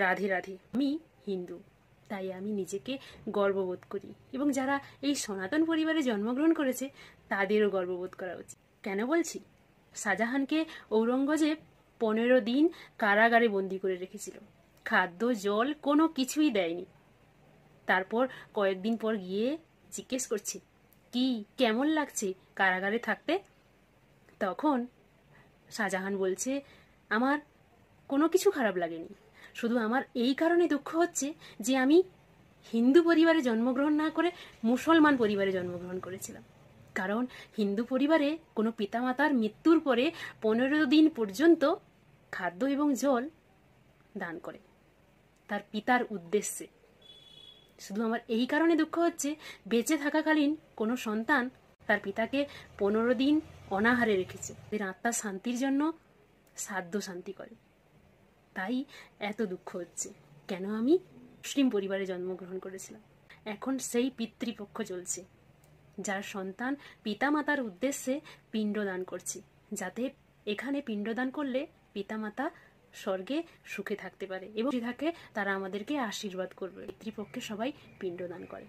রাধে রাধে। আমি হিন্দু, তাই আমি নিজেকে গর্ববোধ করি এবং যারা এই সনাতন পরিবারে জন্মগ্রহণ করেছে তাদেরও গর্ববোধ করা উচিত। কেন বলছি? শাহজাহানকে ঔরঙ্গজেব 15 দিন কারাগারে বন্দি করে রেখেছিল। খাদ্য জল কোনো কিছুই দেয়নি। তারপর কয়েকদিন পর গিয়ে জিজ্ঞেস করছি, কি কেমন লাগছে কারাগারে থাকতে? তখন শাহজাহান বলছে, আমার কোনো কিছু খারাপ লাগেনি, শুধু আমার এই কারণে দুঃখ হচ্ছে যে আমি হিন্দু পরিবারে জন্মগ্রহণ না করে মুসলমান পরিবারে জন্মগ্রহণ করেছিলাম। কারণ হিন্দু পরিবারে কোনো পিতামাতার মৃত্যুর পরে 15 দিন পর্যন্ত খাদ্য এবং জল দান করে তার পিতার উদ্দেশ্যে। শুধু আমার এই কারণে দুঃখ হচ্ছে বেঁচে থাকাকালীন কোনো সন্তান তার পিতাকে 15 দিন অনাহারে রেখেছে, এর আত্মার শান্তির জন্য সাধ্য শান্তি করে। তাই এত দুঃখ হচ্ছে কেন আমি মুসলিম পরিবারে জন্মগ্রহণ করেছিলাম। এখন সেই পিতৃপক্ষ চলছে, যার সন্তান পিতামাতার উদ্দেশ্যে পিণ্ডদান করছে, যাতে এখানে পিণ্ডদান করলে পিতামাতা স্বর্গে সুখে থাকতে পারে এবং থাকে তারা আমাদেরকে আশীর্বাদ করবে। পিতৃপক্ষে সবাই পিণ্ডদান করে।